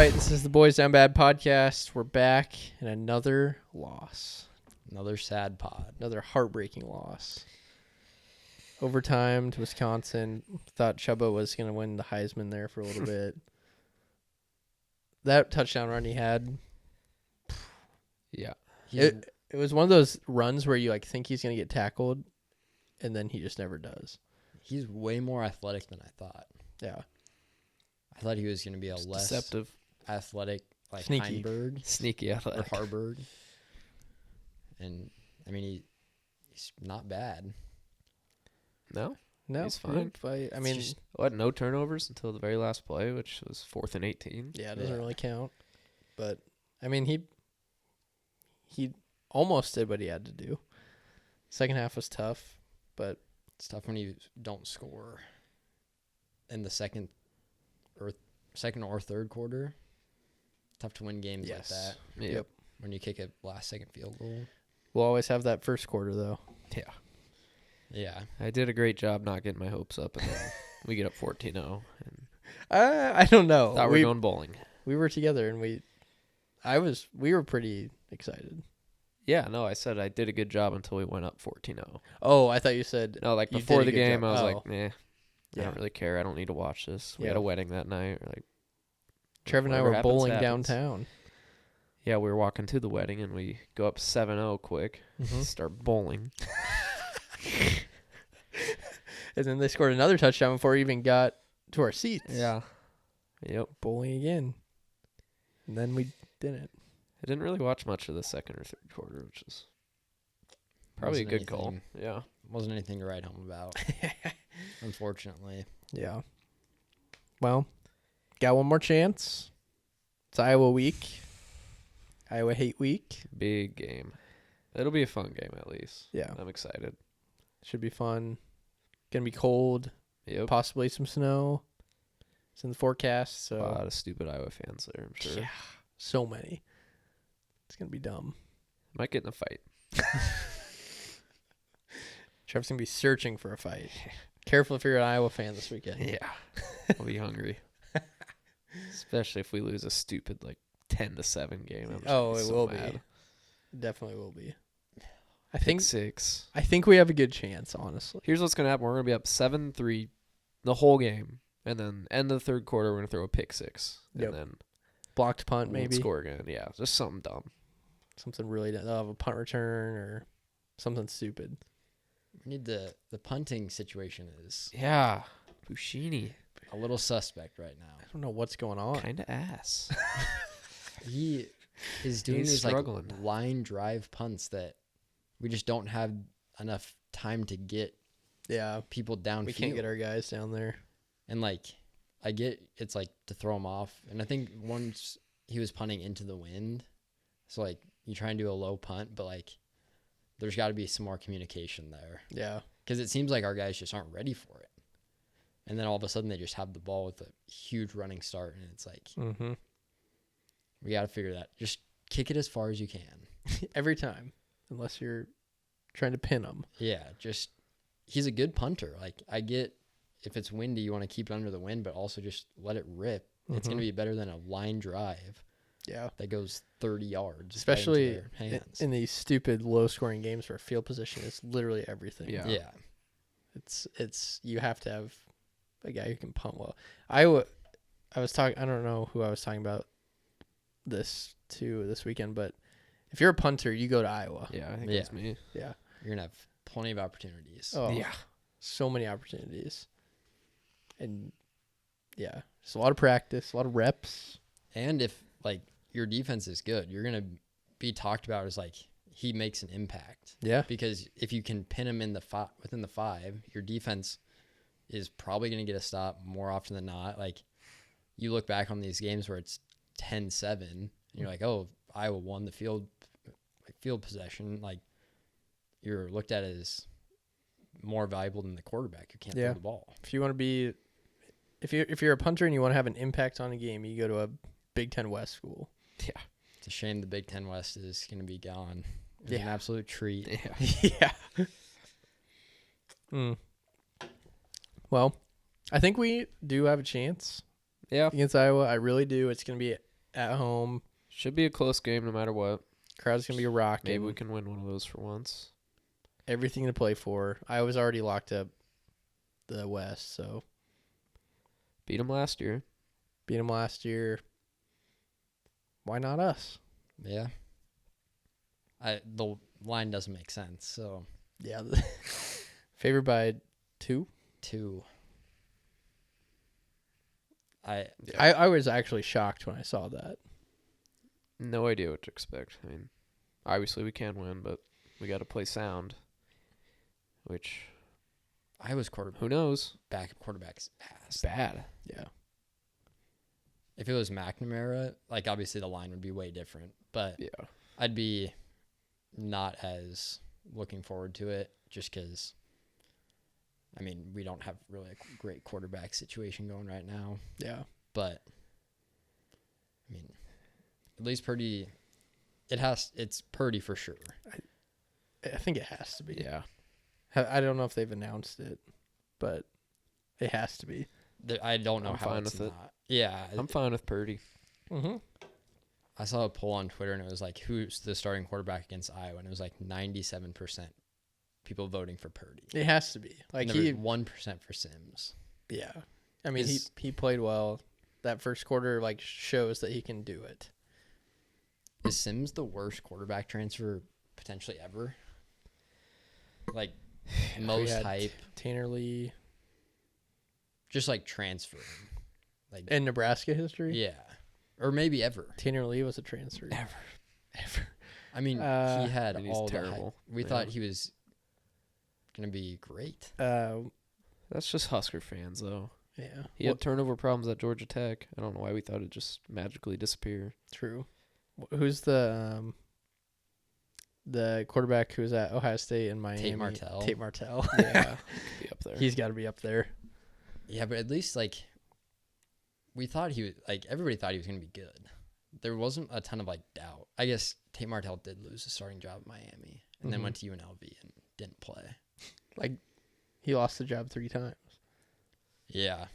right, this is the Boys Down Bad podcast. We're back in another loss. Another sad pod. Another heartbreaking loss. Overtime to Wisconsin. Thought Chubba was going to win the Heisman there for a little bit. That touchdown run he had. Yeah. It was one of those runs where you like think he's going to get tackled, and then he just never does. He's way more athletic than I thought. Yeah. I thought he was going to be a It's less deceptive, athletic, like Sneaky. Heinberg sneaky or athletic. Harburg. And, I mean, he's not bad. No, No, He's fine. I mean, just- no turnovers until the very last play, which was 4th and 18. yeah, it doesn't Yeah. really count. But, I mean, he almost did what he had to do. Second half was tough, but It's tough when you don't score in the second or third quarter. Tough to win games yes. like that Yep. when you kick a last-second field goal. We'll always have that first quarter, though. Yeah. Yeah. I did a great job not getting my hopes up, and then we get up 14-0. And I don't know. thought we were going bowling. We were together, and we were pretty excited. Yeah, no, I said I did a good job until we went up 14-0. Oh, I thought you said No, like you before did a the good game, job. I was Oh. like, nah, I Yeah. don't really care. I don't need to watch this. We Yeah. had a wedding that night. We're like, Trevor and I whatever were happens, bowling happens. downtown. Yeah, we were walking to the wedding, and we go up 7-0 quick, Mhm. start bowling. And then they scored another touchdown before we even got to our seats. Yep. Bowling again. And then we didn't. I didn't really watch much of the second or third quarter, which is probably a Wasn't good call. anything- Yeah. Wasn't anything to write home about, unfortunately. Yeah. Well, got one more chance. It's Iowa week. Iowa hate week. Big game. It'll be a fun game at least. Yeah. I'm excited. Should be fun. Gonna be cold. Yep. Possibly some snow. It's in the forecast, A so lot of stupid Iowa fans there, I'm sure. yeah, so many. It's gonna be dumb. Might get in a fight. Trevor's gonna be searching for a fight. Careful if you're an Iowa fan this weekend. Yeah. I'll be hungry. Especially if we lose a stupid 10-7 game. I'm just Oh, gonna be it so will mad. be. Definitely will be. I Pick think 6. I think we have a good chance, honestly. Here's what's gonna happen. We're gonna be up 7-3 the whole game. And then end of the third quarter, we're gonna throw a pick 6. Yep. And then Blocked punt, we'll maybe. score again. Yeah, just something dumb. Something really dumb. They'll have a punt return or something stupid. We need the punting situation is Yeah. Bushini. a little suspect right now. I don't know what's going on. Kind of ass. He is doing He's these struggling. line drive punts that we just don't have enough time to get Yeah, people downfield. we can't get our guys down there. And I get it's to throw him off. And I think once he was punting into the wind, so you try and do a low punt, but there's got to be some more communication there Yeah, because it seems like our guys just aren't ready for it. And then all of a sudden they just have the ball with a huge running start, and it's mm-hmm. we got to figure that. Just kick it as far as you can. Every time, unless you're trying to pin them. Yeah, he's a good punter. I get if it's windy, you want to keep it under the wind, but also just let it rip. It's going to be better than a line drive Yeah, that goes 30 yards. especially right into their hands. in these stupid low-scoring games where field position is literally everything. Yeah. Yeah. It's you have to have a guy who can punt well. I was talking. I don't know who I was talking about this weekend, but if you're a punter, you go to Iowa. Yeah, I think Yeah. that's me. Yeah. You're going to have plenty of opportunities. Oh, Yeah. so many opportunities, and yeah, just a lot of practice, a lot of reps. And if your defense is good, you're going to be talked about as he makes an impact. Yeah, Because if you can pin him in within the 5, your defense is probably going to get a stop more often than not. You look back on these games where it's 10-7, and you're like, oh, Iowa won the field possession. You're looked at as more valuable than the quarterback who can't throw the ball. if you want to be, if you're a punter and you want to have an impact on a game, you go to a Big Ten West school. Yeah. It's a shame the Big Ten West is going to be gone. It's an Yeah. absolute treat. Yeah. Yeah. Well, I think we do have a chance Yeah. against Iowa. I really do. It's going to be at home. Should be a close game no matter what. Crowd's gonna be rocking. Maybe we can win one of those for once. Everything to play for. I was already locked up the West, so Beat them last year. beat them last year. Why not us? Yeah. The line doesn't make sense, so Yeah. Favored by 2. 2. I I was actually shocked when I saw that. No idea what to expect. I mean, obviously we can win, but we got to play sound. Which, was who knows? backup quarterback's ass. It's bad. Yeah. If it was McNamara, like obviously the line would be way different, but Yeah. I'd be not as looking forward to it just because, I mean, we don't have really a great quarterback situation going right now. Yeah. But, I mean, at least Purdy, it's Purdy for sure. I think it has to be. Yeah. I don't know if they've announced it, but it has to be. I don't know I'm how fine it's with it. not. Yeah. I'm fine with Purdy. Mm-hmm. I saw a poll on Twitter, and it was like, who's the starting quarterback against Iowa? And it was like 97% people voting for Purdy. It has to be. Like And there was 1% for Sims. yeah. I mean, he played well. That first quarter like shows that he can do it. Is Sims the worst quarterback transfer potentially ever? Like, We most had hype, Tanner Lee just like transferring. Like, in Nebraska history. yeah. Or maybe ever. Tanner Lee was a transfer. Ever. I mean, he had and he's all the hype. terrible. We Yeah. thought he was going to be great. That's just Husker fans, though. Yeah. He had turnover problems at Georgia Tech. I don't know why we thought it'd just magically disappear. True. Who's the quarterback who was at Ohio State and Miami? Tate Martell. Tate Martell. Yeah. Could be up there. He's got to be up there. Yeah, but at least, like, we thought he was, like, everybody thought he was going to be good. There wasn't a ton of, like, doubt. I guess Tate Martell did lose his starting job at Miami and then went to UNLV and didn't play. Like, he lost the job 3 times. Yeah.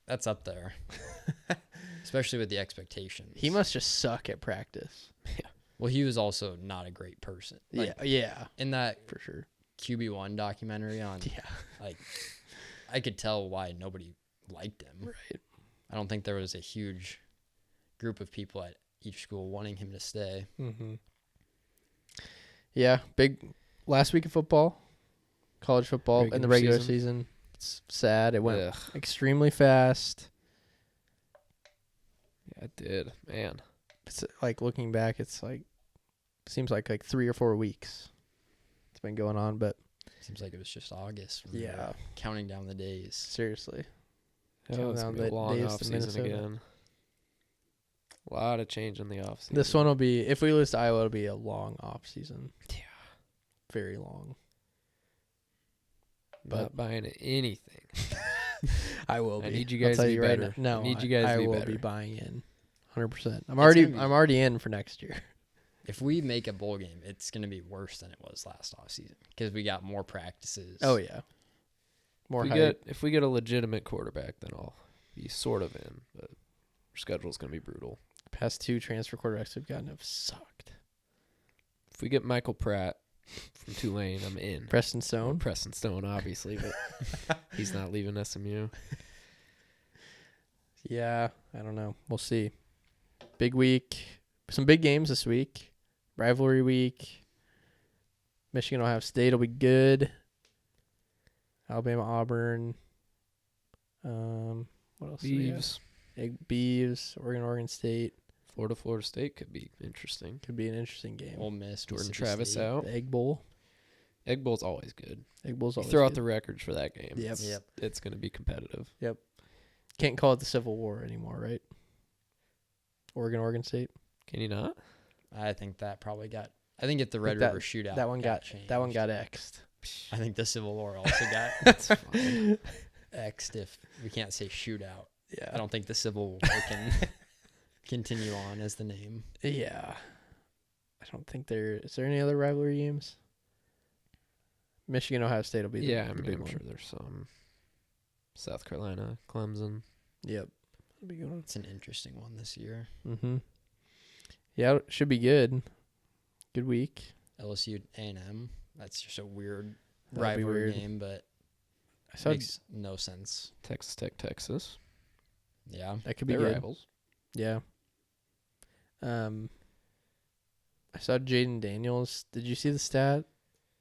That's up there. Especially with the expectations. He must just suck at practice. Well, he was also not a great person. Like, Yeah. in that For sure. QB1 documentary on, Yeah. like, I could tell why nobody liked him. Right. I don't think there was a huge group of people at each school wanting him to stay. Mm-hmm. Yeah. Big last week of football, college football in the regular season. It's sad. It went extremely fast. Yeah, it did. Man. It's like looking back, it's like seems like 3 or 4 weeks it's been going on, but Seems like it was just August. When yeah, we were counting down the days. seriously. Oh, it's down gonna be a the long days to off season Minnesota. again. A lot of change in the off season. This one will be, if we lose to Iowa, it'll be a long off season. Yeah. Very long. Not buying anything. I will be. I need you guys I'll to tell be you right better. now. No, I need you guys to be will better. be buying in 100%. I'm gonna already in for next year. If we make a bowl game, it's going to be worse than it was last offseason because we got more practices. Oh yeah. More If we get a legitimate quarterback, then I'll be sort of in. But our schedule's gonna be brutal. Past 2 transfer quarterbacks we've gotten have sucked. If we get Michael Pratt from Tulane, I'm in. Preston Stone. Preston Stone, obviously, but he's not leaving SMU. Yeah, I don't know. We'll see. Big week. Some big games this week. Rivalry week. Michigan Ohio State will be good. Alabama Auburn. What else? Beavs. Beavs. Oregon State. Florida State could be interesting. Could be an interesting game. Ole Miss, Jordan Mississippi Travis State. out. The Egg Bowl. Egg Bowl's always good. Egg Bowl's You always throw out good. the records for that game. Yep. It's going to be competitive. Can't call it the Civil War anymore, right? Oregon State. Can you not? I think that probably got. I think if the Red that- River shootout, That one got changed. X'd. I think the Civil War also got That's fine. X'd if we can't say shootout. Yeah. I don't think the Civil War can continue on as the name. Yeah. I don't think is there any other rivalry games? Michigan Ohio State will be the I'm big sure one. there's some. South Carolina, Clemson. Yep. That'll be a good one. It's an interesting one this year. Mm-hmm. Yeah, it should be good. Good week. LSU A&M. That's just a weird That'll be rivalry weird. game, but I saw makes no sense. Texas Tech, Texas. Yeah. that could be They're good. rivals. Yeah. I saw Jaden Daniels. Did you see the stat?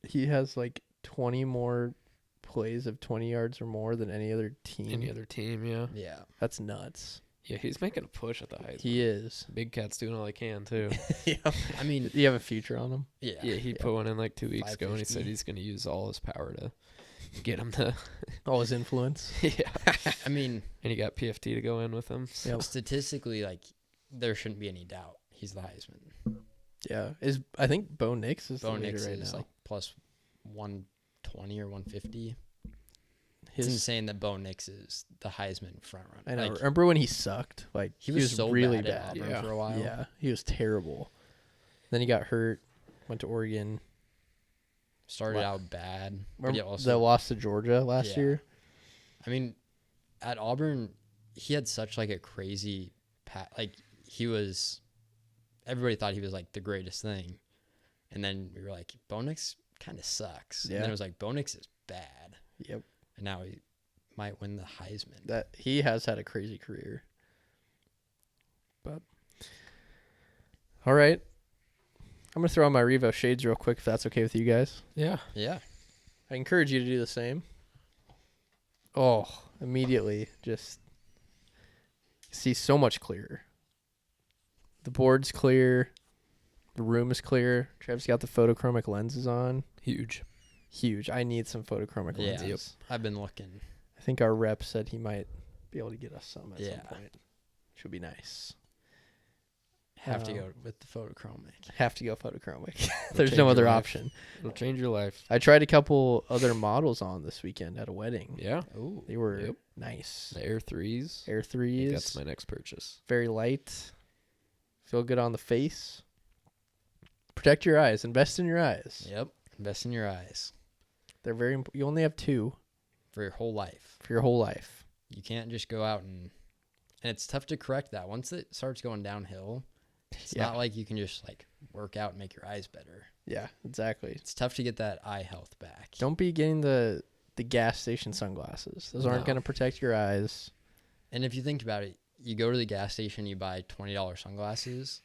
He has like 20 more plays of 20 yards or more than any other team. Any other team, yeah. Yeah. That's nuts. Yeah, he's making a push at the Heisman. He is. Big Cat's doing all he can, too. Yeah. I mean, You have a future on him? yeah. Yeah, he put one in like 2 weeks ago, and he 550. said he's going to use all his power to get him to. All his influence. Yeah. I mean, And he got PFT to go in with him. So. Yep. statistically, like, there shouldn't be any doubt. He's the Heisman. Yeah. I think Bo Nix is Bo the leader Nix right is now. like plus 120 or 150. His, It's insane that Bo Nix is the Heisman front runner. I know. Like, Remember when he sucked? Like he was so really bad, at bad. Auburn Yeah. for a while. Yeah, he was terrible. Then he got hurt. Went to Oregon. Started What? out bad. But Remember yeah, the also, loss to Georgia last Yeah. year? I mean, at Auburn, he had such like a crazy like he was. Everybody thought he was like the greatest thing, and then we were like, Bo Nix kind of sucks. And Yeah. then it was like, Bo Nix is bad, Yep. and now he might win the Heisman. That he has had a crazy career. But all right. I'm gonna throw on my Revo Shades real quick if that's okay with you guys. Yeah. Yeah. I encourage you to do the same. Oh, immediately just see so much clearer. The board's clear. The room is clear. Trev's got the photochromic lenses on. Huge. Huge. I need some photochromic Yeah. lenses. I've been looking. I think our rep said he might be able to get us some at Yeah. some point. Should be nice. Have to Um, go with the photochromic. Have to go photochromic. It'll There's change no your other life. option. It'll change your life. I tried a couple other models on this weekend at a wedding. Yeah. Ooh. They were Yep. nice. The Air 3s. Air I think 3s. that's my next purchase. Very light. Feel good on the face. Protect your eyes. Invest in your eyes. Yep. Invest in your eyes They're very you only have 2 for your whole life. for your whole life. You can't just go out and it's tough to correct that. Once it starts going downhill, it's Yeah. not like you can just like work out and make your eyes better. Yeah, exactly. It's tough to get that eye health back. Don't be getting the gas station sunglasses. Those aren't No. going to protect your eyes. And if you think about it, you go to the gas station, you buy $20 sunglasses.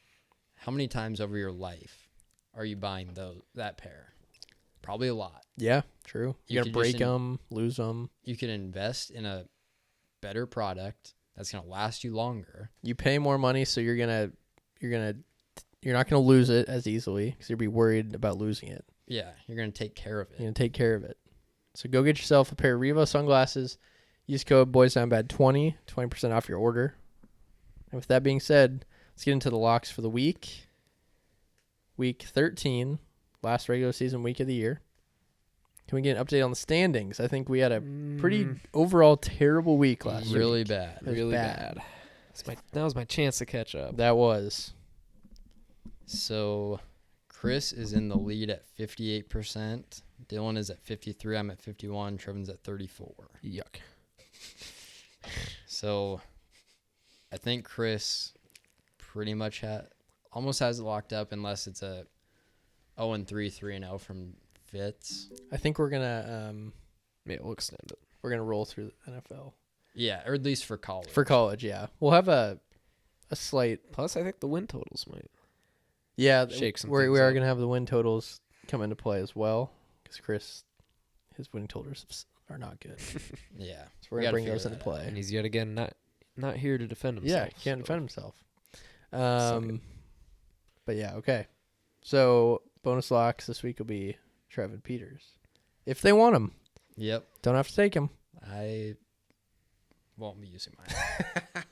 How many times over your life are you buying that pair? Probably a lot. Yeah, true. You You're could going to just break them, lose them. You could invest in a better product that's going to last you longer. You pay more money, so you're not gonna lose it as easily because you'll be worried about losing it. Yeah, you're going to take care of it. You're gonna take care of it. So go get yourself a pair of Revo sunglasses. Use code BoysDownBad20, 20% off your order. And with that being said, let's get into the locks for the week. Week 13, last regular season week of the year. Can we get an update on the standings? I think we had a pretty overall terrible week last week. Really bad. It was really bad. bad. That was my chance to catch up. That was. So Chris is in the lead at 58%. Dylan is at 53. I'm at 51. Trevin's at 34. Yuck. So I think Chris pretty much almost has it locked up unless it's a 0-3, 3-0 from Fitz. I think we're gonna Yeah, we'll extend it. roll through the NFL Yeah, or at least for college. for college. Yeah, we'll have a slight. Plus, I think the win totals might. Yeah, Shake some we things are up. gonna have the win totals come into play as well because Chris, his winning totals are not good. So Yeah. we're We gonna gotta bring figure those into that out. play. And he's yet again not here to defend Yeah, himself. he can't so- defend himself. Suck But yeah, okay. So bonus locks this week will be Trevin Peters, if they want him. Yep. Don't have to take him. I won't be using mine.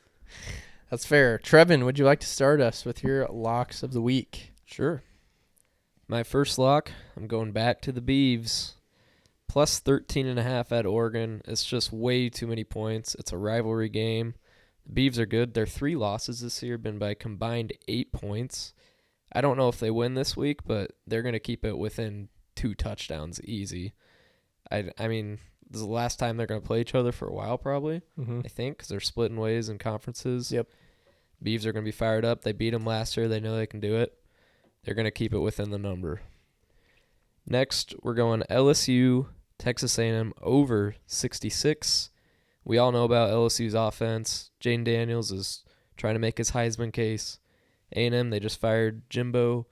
That's fair. Trevin, would you like to start us with your locks of the week? Sure. My first lock, I'm going back to the Beavs. Plus 13.5 at Oregon. It's just way too many points. It's a rivalry game. The Beavs are good. Their 3 losses this year have been by combined 8 points. I don't know if they win this week, but they're going to keep it within 2 touchdowns easy. I mean, This is the last time they're going to play each other for a while, probably, Mm-hmm. I think, because they're splitting ways in conferences. Yep. Beavs are going to be fired up. They beat them last year. They know they can do it. They're going to keep it within the number. Next, we're going LSU, Texas A&M over 66. We all know about LSU's offense. Jaden Daniels is trying to make his Heisman case. A&M, they just fired Jimbo.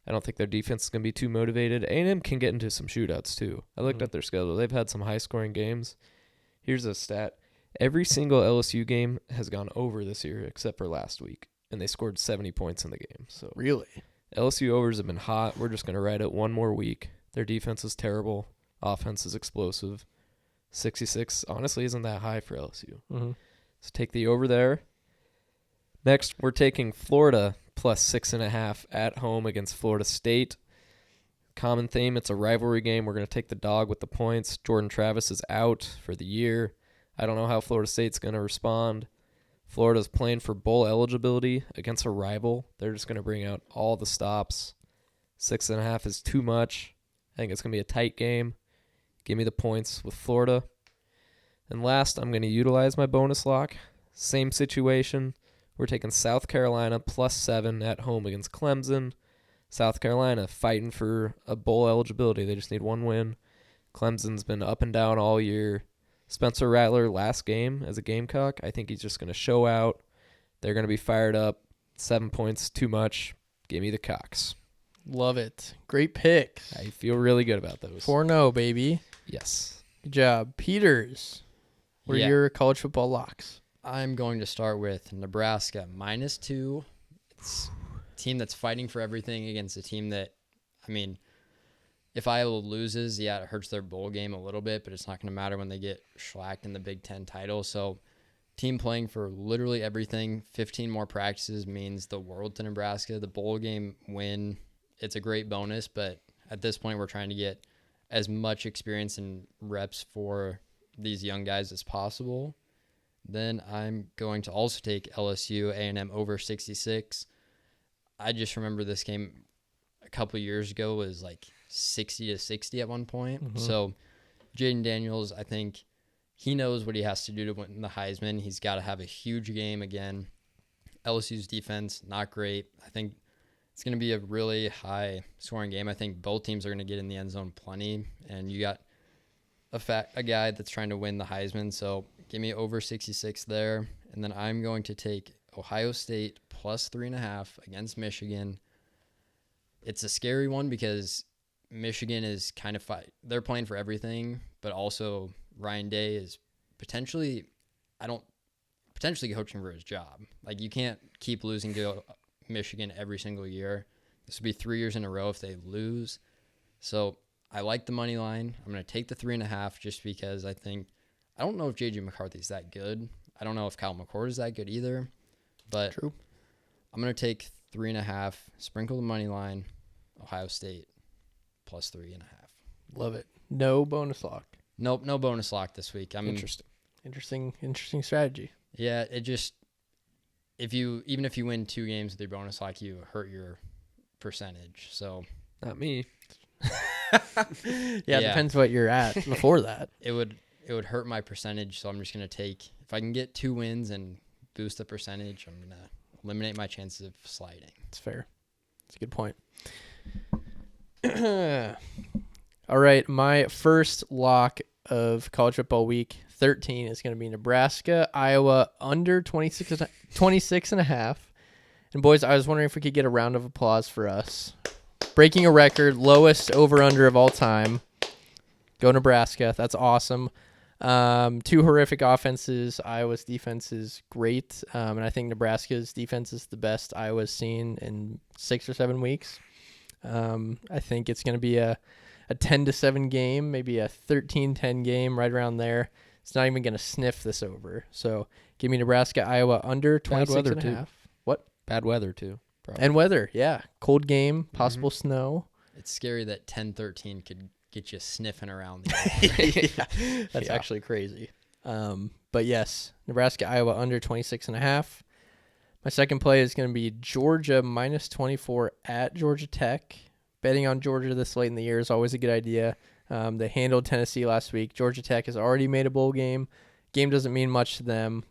I don't think their defense is going to be too motivated. A&M can get into some shootouts, too. I looked at their schedule. They've had some high-scoring games. Here's a stat. Every single LSU game has gone over this year except for last week, and they scored 70 points in the game. So Really? LSU overs have been hot. We're just going to ride it one more week. Their defense is terrible. Offense is explosive. 66 honestly isn't that high for LSU. Mm-hmm. So take the over there. Next, we're taking Florida plus 6.5 at home against Florida State. Common theme, it's a rivalry game. We're going to take the dog with the points. Jordan Travis is out for the year. I don't know how Florida State's going to respond. Florida's playing for bowl eligibility against a rival. They're just going to bring out all the stops. 6.5 is too much. I think it's going to be a tight game. Give me the points with Florida. And last, I'm going to utilize my bonus lock. Same situation. We're taking South Carolina plus 7 at home against Clemson. South Carolina fighting for a bowl eligibility. They just need one win. Clemson's been up and down all year. Spencer Rattler last game as a Gamecock. I think he's just going to show out. They're going to be fired up. 7 points, too much. Give me the Cocks. Love it. Great picks. I feel really good about those. 4-0, baby. Yes. Good job. Peters, what are your college football locks? I'm going to start with Nebraska -2. It's a team that's fighting for everything against a team that, I mean, if Iowa loses, yeah, it hurts their bowl game a little bit, but it's not going to matter when they get shellacked in the Big Ten title. So team playing for literally everything. 15 more practices means the world to Nebraska. The bowl game win, it's a great bonus, but at this point we're trying to get as much experience and reps for these young guys as possible. Then I'm going to also take LSU A&M over 66. I just remember this game a couple years ago was like 60-60 at one point. Mm-hmm. So Jaden Daniels, I think he knows what he has to do to win the Heisman. He's got to have a huge game again. LSU's defense, not great. I think it's going to be a really high-scoring game. I think both teams are going to get in the end zone plenty, and you got a guy that's trying to win the Heisman, so give me over 66 there. And then I'm going to take Ohio State plus 3.5 against Michigan. It's a scary one because Michigan is kind of they're playing for everything, but also Ryan Day is potentially coaching for his job. Like, you can't keep losing to Michigan every single year. This would be 3 years in a row if they lose. So I like the money line. I'm going to take the 3.5 just because I don't know if J.J. McCarthy's that good. I don't know if Kyle McCord is that good either. But True. I'm going to take 3.5, sprinkle the money line, Ohio State plus 3.5. Love it. No bonus lock. Nope, no bonus lock this week. Interesting strategy. Yeah, it just even if you win 2 games with your bonus lock, you hurt your percentage. So Not me. It depends what you're at before that. it would hurt my percentage. So I'm just gonna take, if I can get 2 wins and boost the percentage, I'm gonna eliminate my chances of sliding. It's fair. It's a good point. All right, my first lock of college football week 13 is going to be Nebraska, Iowa under 26.5. And boys, I was wondering if we could get a round of applause for us. Breaking a record, lowest over-under of all time. Go Nebraska. That's awesome. 2 horrific offenses. Iowa's defense is great. And I think Nebraska's defense is the best Iowa's seen in 6 or 7 weeks. I think it's going to be a 10-7 game, maybe a 13-10 game, right around there. It's not even going to sniff this over. So give me Nebraska, Iowa under 26.5. What? Bad weather, too. Probably. And weather, yeah. Cold game, possible snow. It's scary that 10-13 could get you sniffing around the Yeah, that's actually crazy. But yes, Nebraska, Iowa under 26.5. My second play is going to be Georgia -24 at Georgia Tech. Betting on Georgia this late in the year is always a good idea. They handled Tennessee last week. Georgia Tech has already made a bowl game. Game doesn't mean much to them.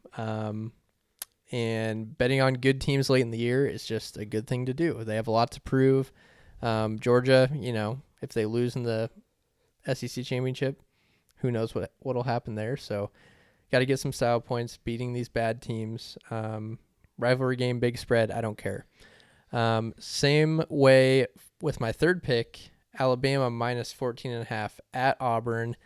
And betting on good teams late in the year is just a good thing to do. They have a lot to prove. Georgia, if they lose in the SEC championship, who knows what'll happen there. So got to get some style points beating these bad teams. Rivalry game, big spread, I don't care. Same way with my third pick, Alabama minus 14.5 at Auburn.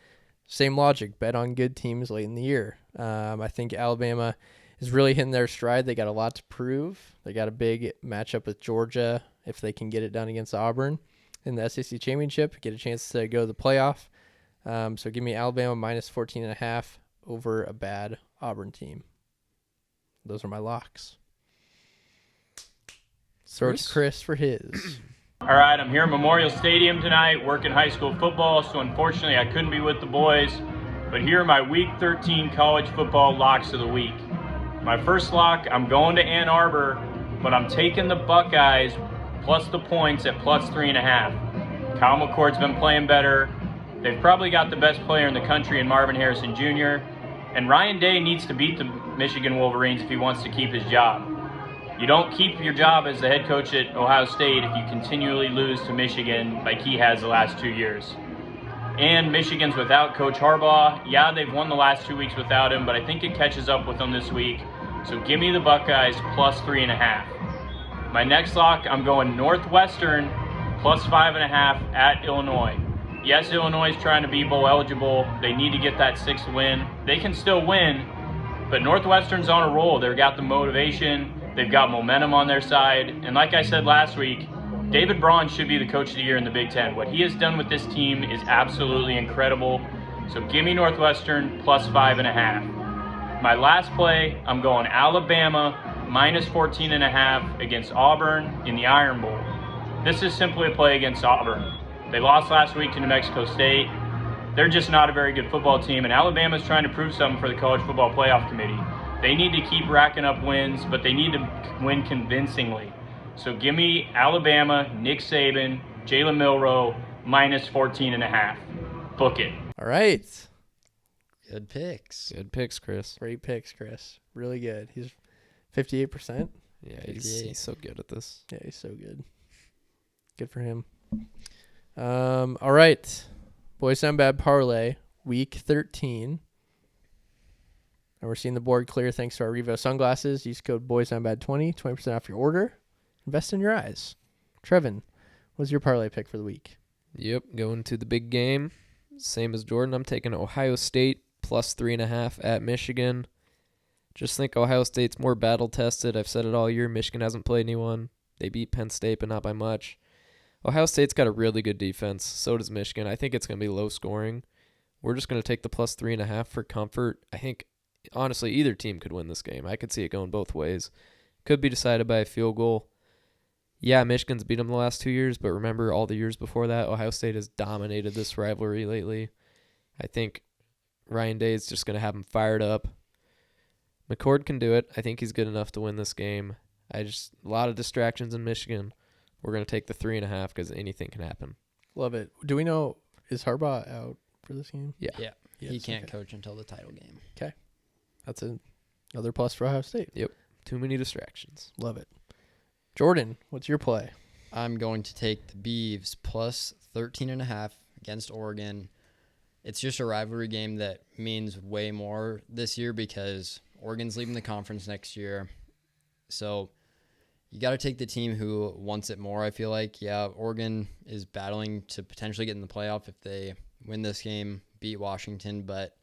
Same logic, bet on good teams late in the year. I think Alabama is really hitting their stride. They got a lot to prove. They got a big matchup with Georgia if they can get it done against Auburn in the SEC championship, get a chance to go to the playoff. So give me Alabama minus 14.5 over a bad Auburn team. Those are my locks. So it's Chris for his. All right, I'm here at Memorial Stadium tonight working high school football, so unfortunately I couldn't be with the boys. But here are my Week 13 college football locks of the week. My first lock, I'm going to Ann Arbor, but I'm taking the Buckeyes plus the points at plus 3.5. Kyle McCord's been playing better. They've probably got the best player in the country in Marvin Harrison Jr., and Ryan Day needs to beat the Michigan Wolverines if he wants to keep his job. You don't keep your job as the head coach at Ohio State if you continually lose to Michigan like he has the last 2 years. And Michigan's without Coach Harbaugh. Yeah, they've won the last 2 weeks without him, but I think it catches up with them this week. So give me the Buckeyes plus 3.5. My next lock, I'm going Northwestern plus 5.5 at Illinois. Yes, Illinois is trying to be bowl eligible. They need to get that 6th win. They can still win, but Northwestern's on a roll. They've got the motivation. They've got momentum on their side. And like I said last week, David Braun should be the coach of the year in the Big Ten. What he has done with this team is absolutely incredible. So give me Northwestern plus 5.5. My last play, I'm going Alabama minus 14.5 against Auburn in the Iron Bowl. This is simply a play against Auburn. They lost last week to New Mexico State. They're just not a very good football team, and Alabama's trying to prove something for the College Football Playoff Committee. They need to keep racking up wins, but they need to win convincingly. So give me Alabama, Nick Saban, Jalen Milroe, minus 14.5. Book it. All right. Good picks. Good picks, Chris. Great picks, Chris. Really good. He's 58%. Yeah, he's so good at this. Yeah, he's so good. Good for him. All right. Boys Sound Bad Parlay, Week 13. And we're seeing the board clear thanks to our Revo sunglasses. Use code BOYSOundBAD20, 20% off your order. Invest in your eyes. Trevin, what's your parlay pick for the week? Yep, going to the big game. Same as Jordan. I'm taking Ohio State plus 3.5 at Michigan. Just think Ohio State's more battle-tested. I've said it all year. Michigan hasn't played anyone. They beat Penn State, but not by much. Ohio State's got a really good defense. So does Michigan. I think it's going to be low scoring. We're just going to take the plus 3.5 for comfort. I think, honestly, either team could win this game. I could see it going both ways. Could be decided by a field goal. Yeah, Michigan's beat them the last 2 years, but remember all the years before that, Ohio State has dominated this rivalry lately. I think Ryan Day is just going to have them fired up. McCord can do it. I think he's good enough to win this game. A lot of distractions in Michigan. We're going to take the 3.5 because anything can happen. Love it. Do we know, is Harbaugh out for this game? Yeah. Yeah. Yes, He can't okay. coach until the title game. Okay. That's another plus for Ohio State. Yep. Too many distractions. Love it. Jordan, what's your play? I'm going to take the Beavs plus 13.5 against Oregon. It's just a rivalry game that means way more this year because Oregon's leaving the conference next year. So you got to take the team who wants it more, I feel like. Yeah, Oregon is battling to potentially get in the playoff if they win this game, beat Washington, but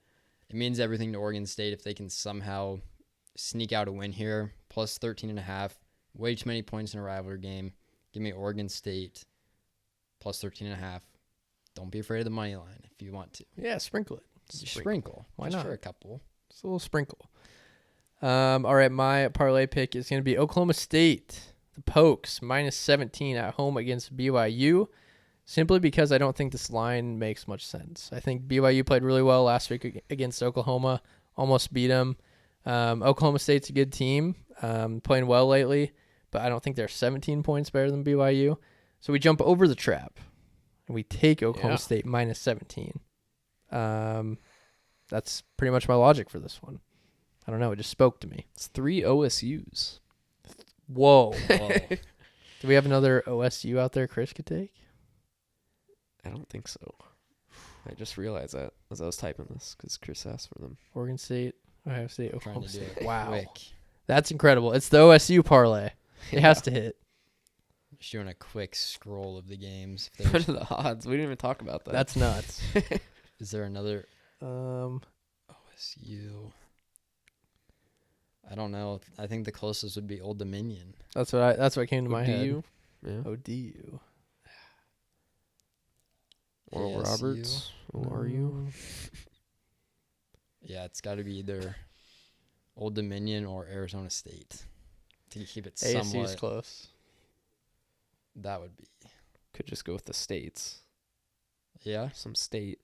it means everything to Oregon State if they can somehow sneak out a win here. Plus 13.5. Way too many points in a rivalry game. Give me Oregon State plus 13.5. Don't be afraid of the money line if you want to. Yeah, sprinkle it. Sprinkle. Why just not? for a couple. Just a little sprinkle. All right, my parlay pick is going to be Oklahoma State, the Pokes, minus 17 at home against BYU, simply because I don't think this line makes much sense. I think BYU played really well last week against Oklahoma, almost beat them. Oklahoma State's a good team, playing well lately, but I don't think they're 17 points better than BYU. So we jump over the trap, and we take Oklahoma Yeah. State minus 17. That's pretty much my logic for this one. I don't know. It just spoke to me. It's 3 OSUs. Whoa. Whoa. Do we have another OSU out there Chris could take? I don't think so. I just realized that as I was typing this because Chris asked for them. Oregon State, Ohio State, Trying Oklahoma to do State. it Wow. quick. That's incredible. It's the OSU parlay. It has to hit. Just doing a quick scroll of the games. If What there's- are the odds? We didn't even talk about that. That's nuts. Is there another Um, OSU? I don't know. I think the closest would be Old Dominion. that's what came to my head. ODU. Yeah. ODU. Oral ASU. Roberts. ORU. Yeah, it's got to be either Old Dominion or Arizona State to keep it ASU's somewhat. close. That would be. Could just go with the states. Yeah, Some state.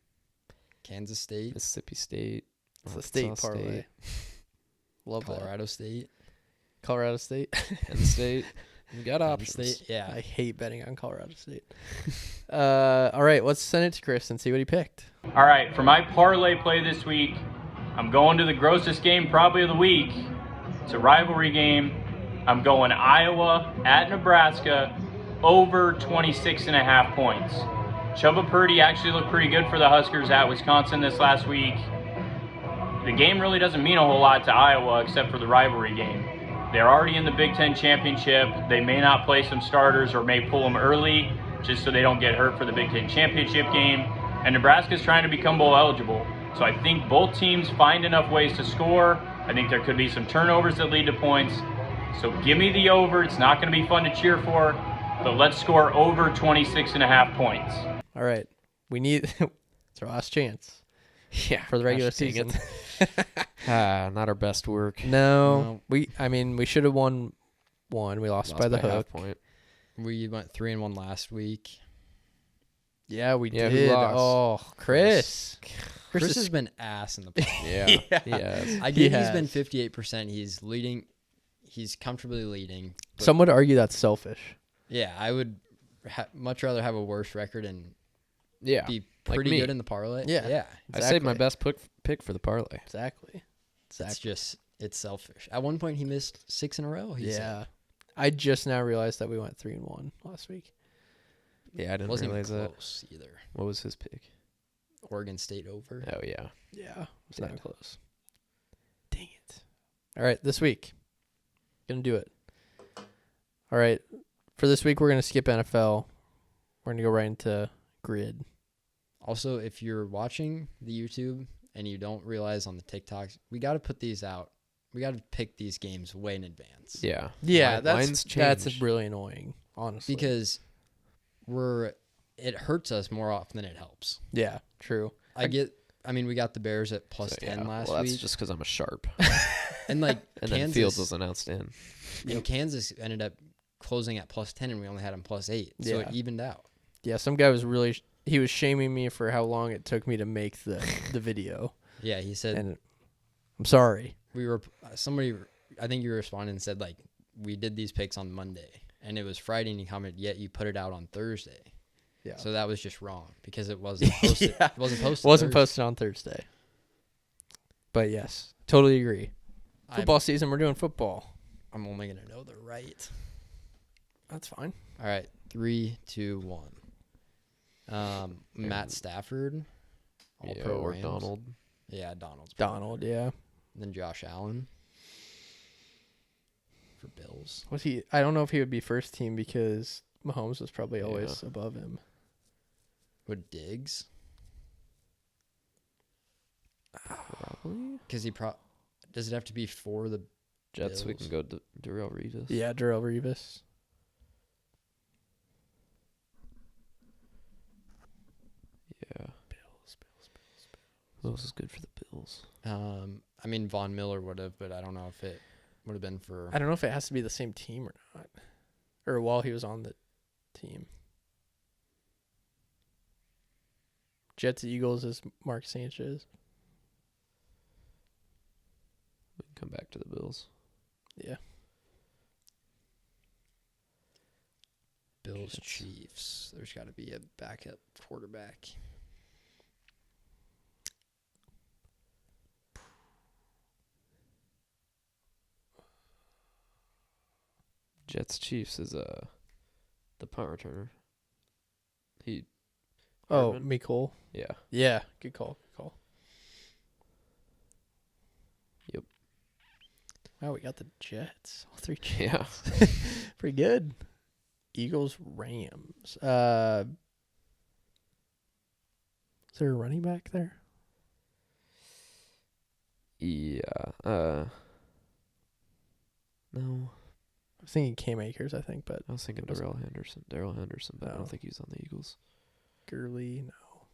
Kansas State, Mississippi State. It's the state Arkansas parlay. State, Love that. Colorado State, Colorado State. Penn State. You got Penn options. State. Yeah, I hate betting on Colorado State. All right, let's send it to Chris and see what he picked. All right, for my parlay play this week, I'm going to the grossest game probably of the week. It's a rivalry game. I'm going Iowa at Nebraska over 26.5 points. Chubba Purdy actually looked pretty good for the Huskers at Wisconsin this last week. The game really doesn't mean a whole lot to Iowa except for the rivalry game. They're already in the Big Ten championship. They may not play some starters or may pull them early just so they don't get hurt for the Big Ten championship game. And Nebraska's trying to become bowl eligible. So I think both teams find enough ways to score. I think there could be some turnovers that lead to points. So give me the over. It's not going to be fun to cheer for, but let's score over 26.5 points. All right, we need it's our last chance Yeah. for the regular gosh, dang season. Not our best work. No, we should have won one. We lost by the half hook. point. we went 3-1 last week. Yeah, we Yeah, who did. lost? Oh, Chris. Chris has been ass in the playoffs. Yeah. Yes. I He get he's been has. 58%. He's leading. He's comfortably leading. but Some would argue that's selfish. yeah, I would much rather have a worse record and Yeah. be like pretty me. good in the parlay. Yeah. Yeah. I saved my Exactly. best pick for the parlay. Exactly. It's just, it's selfish. At one point, he missed 6 in a row. He Yeah. said. I just now realized that we went 3-1 last week. Yeah, I didn't Wasn't realize even that. close either. What was his pick? Oregon State over. Oh yeah. Yeah, it's Did. not close. Dang it. All right, this week. Gonna do it. All right. For this week, we're gonna skip NFL. We're gonna go right into grid. Also, if you're watching the YouTube and you don't realize on the TikToks, we got to put these out. We got to pick these games way in advance. Yeah. Yeah, Lines that's change. really annoying, honestly. Because it hurts us more often than it helps. yeah, true. I mean, we got the Bears at plus So, 10 yeah. last well, that's week. just because I'm a sharp. And like And then Kansas, Fields was announced in. and Kansas ended up closing at plus 10 and we only had them plus 8. So Yeah. it evened out. Yeah, some guy was really he was shaming me for how long it took me to make the video, Yeah, he said and I'm sorry. we were somebody. I think you responded and said like we did these picks on Monday and it was Friday and you commented yet you put it out on Thursday. Yeah, So that was just wrong because it wasn't posted. Yeah. It wasn't posted. wasn't Thursday. posted on Thursday. But yes, totally agree. I'm- Football season, we're doing football. I'm only gonna know the right. That's fine. All right, 3, 2, 1. Matt Stafford. All Yeah, pro or Rams. Donald. Yeah, Donald's pro. Donald, yeah. Then Josh Allen for Bills. Was he? I don't know if he would be first team because Mahomes was probably always Yeah. above him. Would Diggs? Probably. Because does it have to be for the Jets, we Bills. can go to Darrell Revis. Yeah, Darrell Revis. Yeah. Who else is good for the Bills? I mean Von Miller would have, but I don't know if it would have been for. I don't know if it has to be the same team or not, or while he was on the team. Jets Eagles is Mark Sanchez. We can come back to the Bills. Yeah. Bills, Jets. Chiefs. There's got to be a backup quarterback. Jets Chiefs is the punt returner. He. Oh, Hardman? Mecole. Yeah. Yeah, good call. Good call. Yep. Wow, we got the Jets. All 3 Jets. Yeah. Pretty good. Eagles, Rams. Is there a running back there? Yeah. No. I was thinking Cam Akers, I think, but I was thinking Wasn't- Darrell Henderson, but I No. don't think he's on the Eagles. Gurley, no.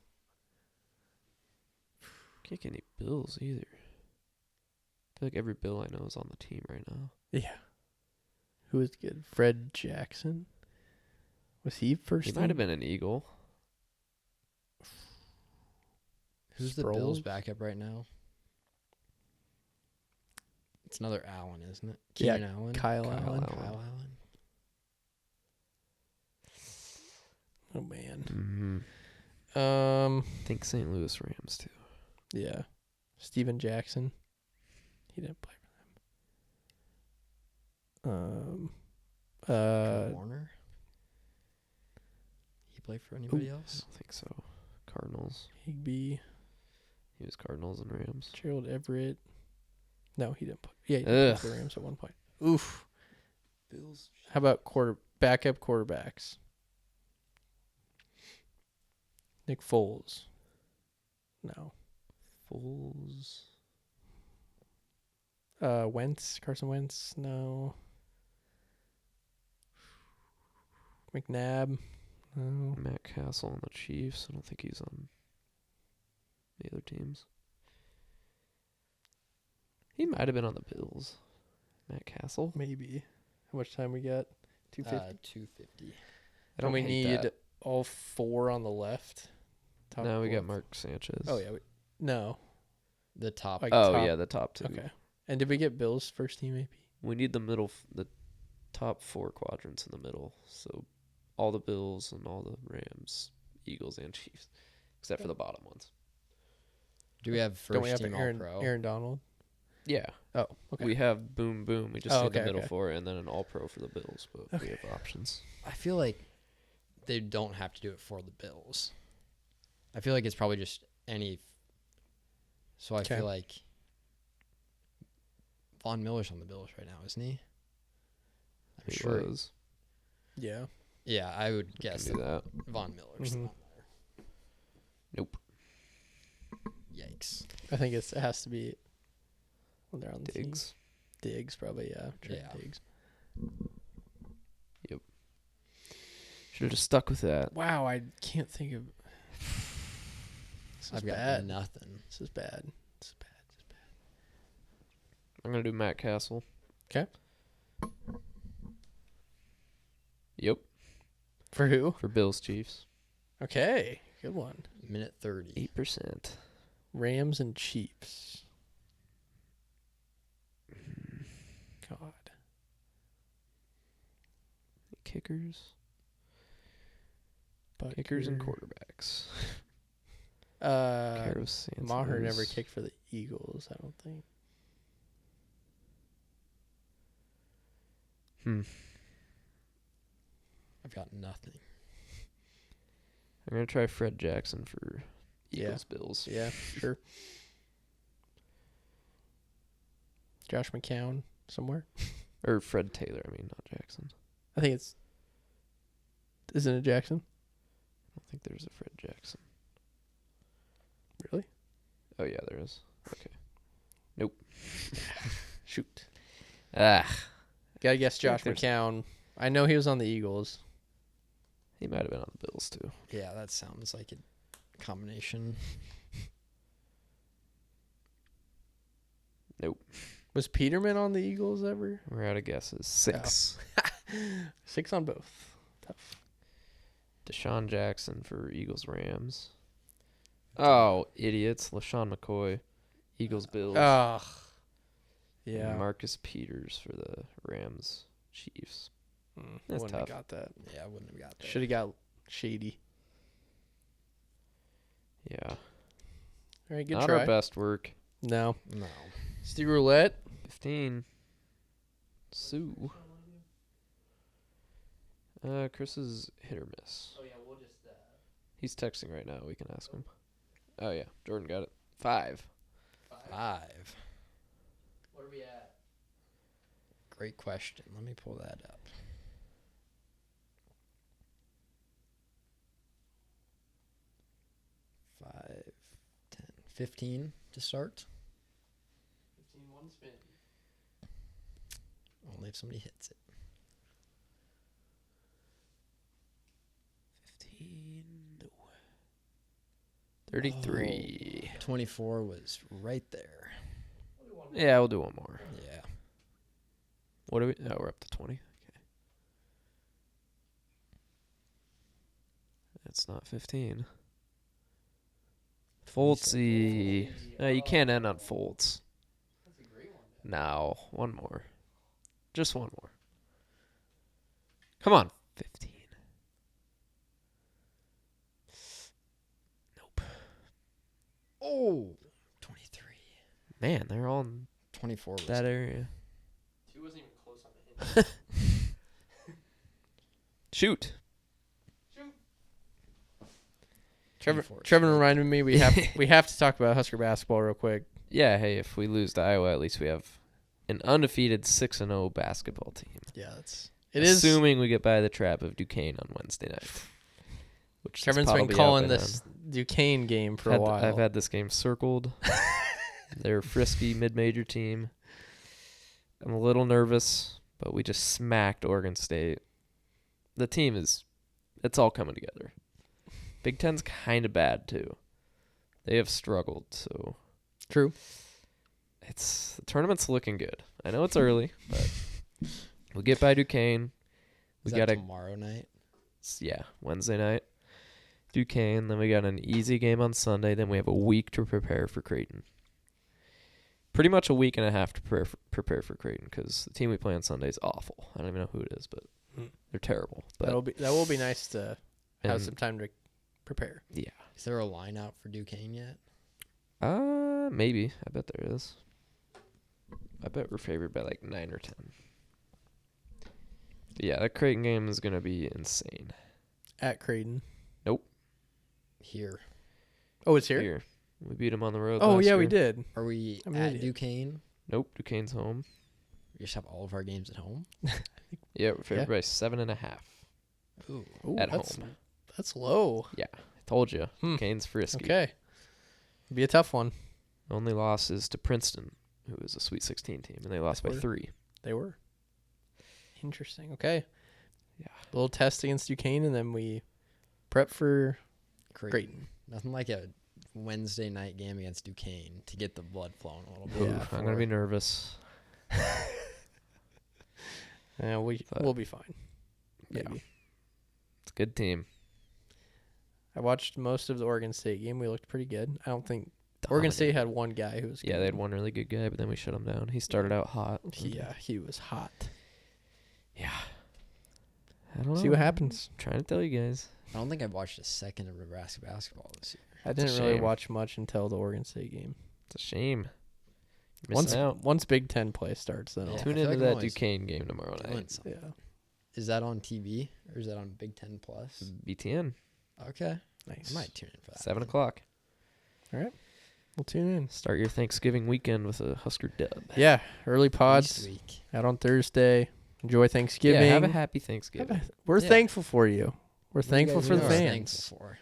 Can't get any Bills either. I feel like every Bill I know is on the team right now. Yeah. Who is good? Fred Jackson? Was he first? He might have been an Eagle. Who's the Bills backup right now? It's another Allen, isn't it? Yeah, Keenan Allen. Kyle Kyle Allen. Allen. Kyle Allen. Oh man. I think St. Louis Rams too. Yeah. Steven Jackson. He didn't play for them. Kurt Warner. He played for anybody I else? don't think so. Cardinals. Higby, He was Cardinals and Rams. Gerald Everett. No, he didn't play. Yeah, he did Ugh. play for the Rams at one point. Oof. Bills. How about backup quarterbacks? Nick Foles. No. Foles. Carson Wentz. No. McNabb. No. Matt Castle on the Chiefs. I don't think he's on the other teams. He might have been on the Bills. Matt Castle. Maybe. How much time we got? 250. 250. I don't we hate need that. all 4 on the left. Top Now we got left. Mark Sanchez. Oh yeah. No. The top. Like Oh top- yeah, the top two. Okay. And did we get Bills first team AP? We need the middle, the top 4 quadrants in the middle. So all the Bills and all the Rams, Eagles, and Chiefs, except for the bottom ones. Do we have first Don't we have team Aaron, All-Pro? Aaron Donald? Yeah, Oh, okay. we have boom boom. We just Oh, need okay, the middle okay. 4 and then an All Pro for the Bills, but we Okay. have options. I feel like they don't have to do it for the Bills. I feel like it's probably just any. So I Okay. feel like Von Miller's on the Bills right now, isn't he? I'm He sure. was. Yeah. Yeah, I would Can guess do that that. Von Miller's Mhm. on there. Nope. Yikes. I think it has to be when they're on the team. Diggs. Diggs, probably, yeah. Trent Yeah. Diggs. Should have just stuck with that. Wow, I can't think of. This is I've got bad. nothing. This is bad. This is bad. This is bad. I'm gonna do Matt Castle. 'Kay. Yep. For who? For Bills Chiefs. Okay. Good one. Minute 30. 8%. Rams and Chiefs. God. Kickers. But Kickers and quarterbacks. Caros Santos. Maher never kicked for the Eagles, I don't think. I've got nothing. I'm gonna try Fred Jackson for Yeah. Eagles Bills. Yeah, sure. Josh McCown somewhere. Or Fred Taylor, I mean, not Jackson. I think it's. Isn't it Jackson? I don't think there's a Fred Jackson. Really? Oh yeah, there is. Okay. Nope. Shoot. Ah, Gotta guess feel Josh like there's- McCown. I know he was on the Eagles. he might have been on the Bills too. Yeah, that sounds like a combination. Nope. Was Peterman on the Eagles ever? We're out of guesses. 6. 6 on both. Tough. Deshaun Jackson for Eagles Rams. Oh, idiots! LaShawn McCoy, Eagles Bills. Ugh. And Yeah. Marcus Peters for the Rams Chiefs. That's Wouldn't have tough. got that. Yeah, I wouldn't have got that. Should have got Shady. Yeah. All right, good Not try. our best work. No. No. Let's do roulette. 15. Sue. Chris is hit or miss. Oh, yeah, we'll just... He's texting right now. We can ask him. Oh, yeah. Jordan got it. 5. 5. What are we at? Great question. Let me pull that up. 5, 10, 15 to start. 15, one spin. Only if somebody hits it. 15. No. 33. 24 was right there. Yeah, we'll do one more. Yeah. What are we? Oh, we're up to 20. Okay. That's not 15. Foltzy. No, you can't end on Foltz. That's a great one. No, one more. Just one more. Come on. 15. Nope. Oh, 23. Man, they're all in 24 was that area. 2 wasn't even close on the hint. Shoot. Trevor 24 Trevor straight. reminded me we have to talk about Husker basketball real quick. Yeah, hey, if we lose to Iowa, at least we have an undefeated 6-0 basketball team. Yeah, it is. Assuming we get by the trap of Duquesne on Wednesday night. Which is Trevor's been probably out calling by this Duquesne game for then. a while. I've had this game circled. They're a frisky mid-major team. I'm a little nervous, but we just smacked Oregon State. The team it's all coming together. Big Ten's kind of bad, too. They have struggled, so. True. The tournament's looking good. I know it's early, but we'll get by Duquesne. Is We that got tomorrow night? Wednesday night. Duquesne, then we got an easy game on Sunday, then we have a week to prepare for Creighton. Pretty much a week and a half to prepare for Creighton because the team we play on Sunday is awful. I don't even know who it is, but they're terrible. But that will be nice to have and- some time to prepare. Yeah. Is there a line out for Duquesne yet? Maybe. I bet there is. I bet we're favored by like 9 or 10. But yeah, that Creighton game is going to be insane. At Creighton. Here. Oh, it's here? We beat them on the road Oh, last yeah, year. we did. Are we I'm an at idiot. Duquesne? Nope, Duquesne's home. We just have all of our games at home? Yeah, we're favored Yeah. by 7.5 Ooh. Ooh, at that's, home. That's low. Yeah, I told you. Hmm. Duquesne's frisky. Okay. Be a tough one. Only loss is to Princeton, who is a Sweet 16 team, and they lost by Were- 3. They were. Interesting. Okay. Yeah. A little test against Duquesne, and then we prep for Creighton. Nothing like a Wednesday night game against Duquesne to get the blood flowing a little bit. Yeah, Oof, I'm going to be nervous. Yeah, we'll be fine. Yeah. Maybe. It's a good team. I watched most of the Oregon State game. We looked pretty good. I don't think Oregon State had one guy who was Yeah, good. they had one really good guy, but then we shut him down. He started out hot. Yeah, he was hot. Yeah. I don't know. See what happens. I'm trying to tell you guys. I don't think I've watched a second of Nebraska basketball this year. I It's a didn't really shame. watch much until the Oregon State game. It's a shame. You're Once missing out. once Big Ten play starts, then Yeah. I'll- Tune I feel into like I'm that always Duquesne game tomorrow Doing night. something. yeah, Is that on TV or is that on Big Ten Plus? BTN, Okay. nice. I might tune in for that. 7 o'clock. We'll tune in. Start your Thanksgiving weekend with a Husker dub. Yeah, early East pods week. out on Thursday. Enjoy Thanksgiving. Yeah, have a happy Thanksgiving. We're Yeah. thankful for you. We're What do you thankful guys for the really fans. thankful for?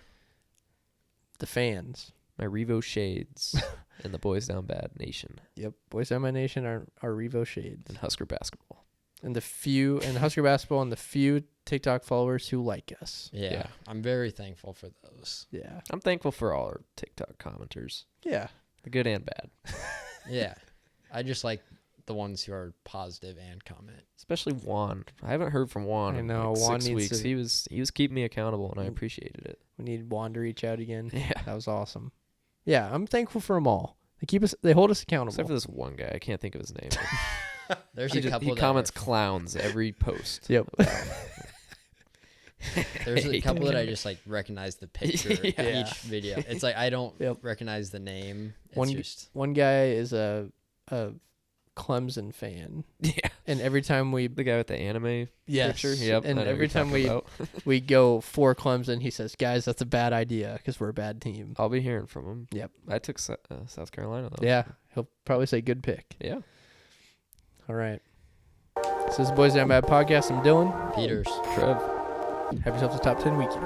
The fans. My Revo Shades and the Boys Down Bad Nation Yep. Boys Down My Nation are Revo Shades. and Husker basketball. And Husker basketball and the few TikTok followers who like us. Yeah, I'm very thankful for those. Yeah. I'm thankful for all our TikTok commenters, Yeah. the good and bad. Yeah. I just like the ones who are positive and comment. Especially Juan. I haven't heard from Juan I in know, like Juan 6 needs weeks. to- He was keeping me accountable, and I appreciated it. We need Juan to reach out again. Yeah. That was awesome. Yeah, I'm thankful for them all. They hold us accountable. Except for this one guy. I can't think of his name. There's He, a couple he that comments are- clowns every post. Yep. There's a Hey, couple that I don't just like recognize the picture Yeah. each video. It's like I don't Yep. recognize the name. It's One just one guy is a Clemson fan, Yeah. and every time we The guy with the anime yes, picture. Yep. and I know every who you're time talking about. we go for Clemson, he says, "Guys, that's a bad idea because we're a bad team." I'll be hearing from him. Yep. I took South Carolina though. Yeah, he'll probably say good pick. Yeah. All right. So this is the Boys Down Bad podcast. I'm Dylan. Peters. Trev. Have yourselves a top 10 weekend.